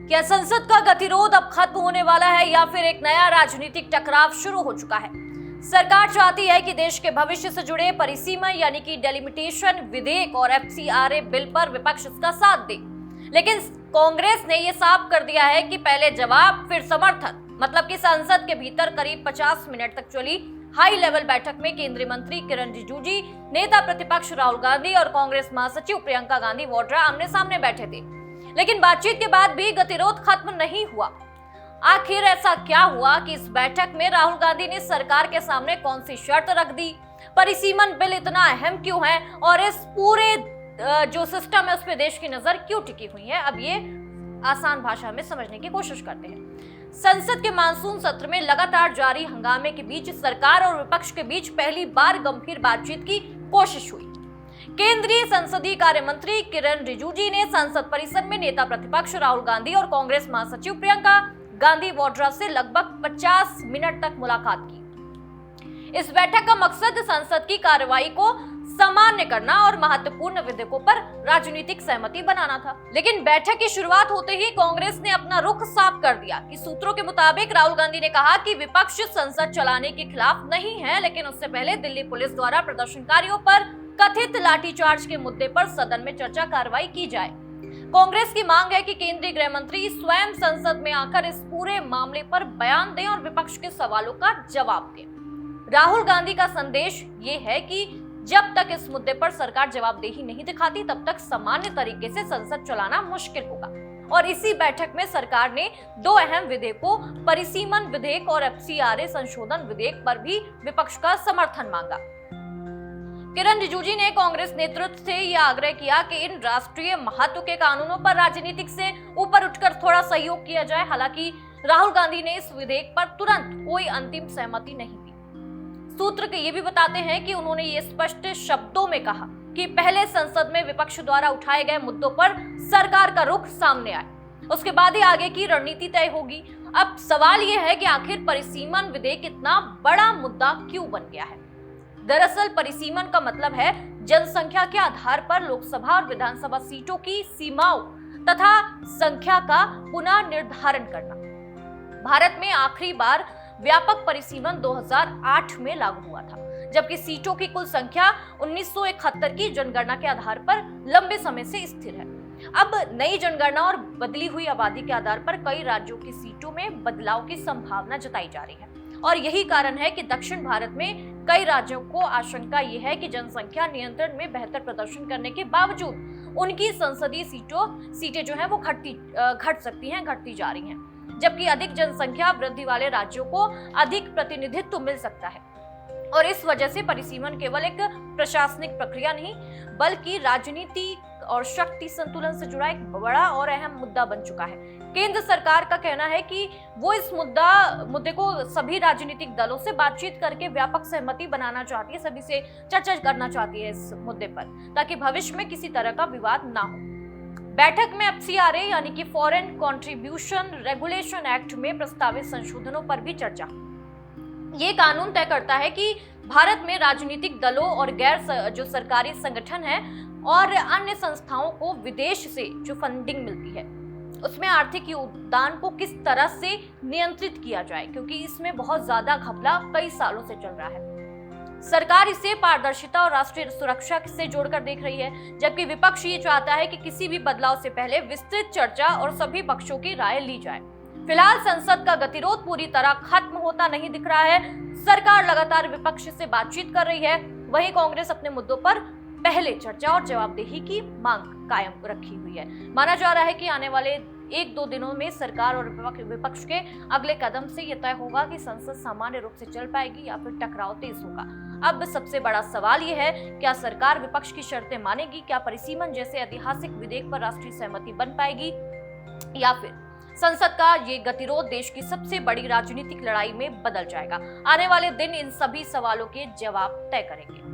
क्या संसद का गतिरोध अब खत्म होने वाला है या फिर एक नया राजनीतिक टकराव शुरू हो चुका है? सरकार चाहती है कि देश के भविष्य से जुड़े परिसीमन यानी कि डेलिमिटेशन विधेयक और एफसीआरए बिल पर विपक्ष इसका साथ दे, लेकिन कांग्रेस ने यह साफ कर दिया है कि पहले जवाब फिर समर्थन। मतलब कि संसद के भीतर करीब 50 मिनट तक चली हाई लेवल बैठक में केंद्रीय मंत्री किरण रिजिजू जी, नेता प्रतिपक्ष राहुल गांधी और कांग्रेस महासचिव प्रियंका गांधी वाड्रा आमने सामने बैठे थे, लेकिन बातचीत के बाद भी गतिरोध खत्म नहीं हुआ। आखिर ऐसा क्या हुआ कि इस बैठक में राहुल गांधी ने सरकार के सामने कौन सी शर्त रख दी? परिसीमन बिल इतना अहम क्यों है और इस पूरे जो सिस्टम है उस पे देश की नजर क्यों टिकी हुई है? अब ये आसान भाषा में समझने की कोशिश करते हैं। संसद के मानसून सत्र में लगातार जारी हंगामे के बीच सरकार और विपक्ष के बीच पहली बार गंभीर बातचीत की कोशिश हुई। केंद्रीय संसदीय कार्य मंत्री किरण रिजिजू जी ने संसद परिसर में नेता प्रतिपक्ष राहुल गांधी और कांग्रेस महासचिव प्रियंका गांधी वाड्रा से लगभग 50 मिनट तक मुलाकात की। इस बैठक का मकसद संसद की कार्रवाई को सामान्य करना और महत्वपूर्ण विधेयकों पर राजनीतिक सहमति बनाना था। लेकिन बैठक की शुरुआत होते ही कांग्रेस ने अपना रुख साफ कर दिया कि सूत्रों के मुताबिक राहुल गांधी ने कहा कि विपक्ष संसद चलाने के खिलाफ नहीं है, लेकिन उससे पहले दिल्ली पुलिस द्वारा प्रदर्शनकारियों पर कथित लाठीचार्ज के मुद्दे पर सदन में चर्चा कार्रवाई की जाए। कांग्रेस की मांग है कि केंद्रीय गृह मंत्री स्वयं संसद में आकर इस पूरे मामले पर बयान दें और विपक्ष के सवालों का जवाब दें। राहुल गांधी का संदेश ये है कि जब तक इस मुद्दे पर सरकार जवाबदेही नहीं दिखाती तब तक सामान्य तरीके से संसद चलाना मुश्किल होगा। और इसी बैठक में सरकार ने दो अहम विधेयकों, परिसीमन विधेयक और एफसीआरए संशोधन विधेयक पर भी विपक्ष का समर्थन मांगा। किरण रिजिजू जी ने कांग्रेस नेतृत्व से यह आग्रह किया कि इन राष्ट्रीय महत्व के कानूनों पर राजनीतिक से ऊपर उठकर थोड़ा सहयोग किया जाए। हालांकि राहुल गांधी ने इस विधेयक पर तुरंत कोई अंतिम सहमति नहीं दी। सूत्र ये भी बताते हैं कि उन्होंने ये स्पष्ट शब्दों में कहा कि पहले संसद में विपक्ष द्वारा उठाए गए मुद्दों पर सरकार का रुख सामने आए, उसके बाद ही आगे की रणनीति तय होगी। अब सवाल ये है कि आखिर परिसीमन विधेयक इतना बड़ा मुद्दा क्यों बन गया है? दरअसल परिसीमन का मतलब है जनसंख्या के आधार पर लोकसभा और विधानसभा सीटों की सीमाओं तथा संख्या का पुनः निर्धारण करना। भारत में आखिरी बार व्यापक परिसीमन 2008 में लागू हुआ था, जबकि सीटों की कुल संख्या 1971 की जनगणना के आधार पर लंबे समय से स्थिर है। अब नई जनगणना और बदली हुई आबादी के आधार पर कई राज्यों की सीटों में बदलाव की संभावना जताई जा रही है और यही कारण है कि दक्षिण भारत में कई राज्यों को आशंका यह है कि जनसंख्या नियंत्रण में बेहतर प्रदर्शन करने के बावजूद उनकी संसदीय सीटें जो है वो घट सकती हैं, घटती जा रही हैं, जबकि अधिक जनसंख्या वृद्धि वाले राज्यों को अधिक प्रतिनिधित्व मिल सकता है। और इस वजह से परिसीमन केवल एक प्रशासनिक प्रक्रिया नहीं बल्कि राजनीति और शक्ति संतुलन से जुड़ा एक बड़ा और अहम मुद्दा बन चुका है। केंद्र सरकार का कहना है कि वो इस मुद्दे को सभी राजनीतिक दलों से बातचीत करके व्यापक सहमति बनाना चाहती है, सभी से चर्चा करना चाहती है इस मुद्दे पर, ताकि भविष्य में किसी तरह का विवाद ना हो। बैठक में एफसीआरए यानी कि फॉरेन कंट्रीब्यूशन रेगुलेशन एक्ट में प्रस्तावित संशोधनों पर भी चर्चा। ये कानून तय करता है कि भारत में राजनीतिक दलों और गैर जो सरकारी संगठन है और अन्य संस्थाओं को विदेश से जो फंडिंग मिलती है उसमें आर्थिक योगदान को किस तरह से नियंत्रित किया जाए, क्योंकि इसमें बहुत ज्यादा घपला कई सालों से चल रहा है। सरकार इसे पारदर्शिता और राष्ट्रीय सुरक्षा से जोड़कर देख रही है, जबकि विपक्ष ये चाहता है कि किसी भी बदलाव से पहले विस्तृत चर्चा और सभी पक्षों की राय ली जाए। फिलहाल संसद का गतिरोध पूरी तरह खत्म होता नहीं दिख रहा है। सरकार लगातार विपक्ष से बातचीत कर रही है, वहीं कांग्रेस अपने मुद्दों पर पहले चर्चा और जवाबदेही की मांग कायम रखी हुई है। माना जा रहा है कि आने वाले 1-2 दिनों में सरकार और विपक्ष के अगले कदम से यह तय होगा कि संसद सामान्य रूप से चल पाएगी या फिर टकराव तेज होगा। अब सबसे बड़ा सवाल यह है, क्या सरकार विपक्ष की शर्तें मानेगी? क्या परिसीमन जैसे ऐतिहासिक विधेयक पर राष्ट्रीय सहमति बन पाएगी या फिर संसद का ये गतिरोध देश की सबसे बड़ी राजनीतिक लड़ाई में बदल जाएगा? आने वाले दिन इन सभी सवालों के जवाब तय करेंगे।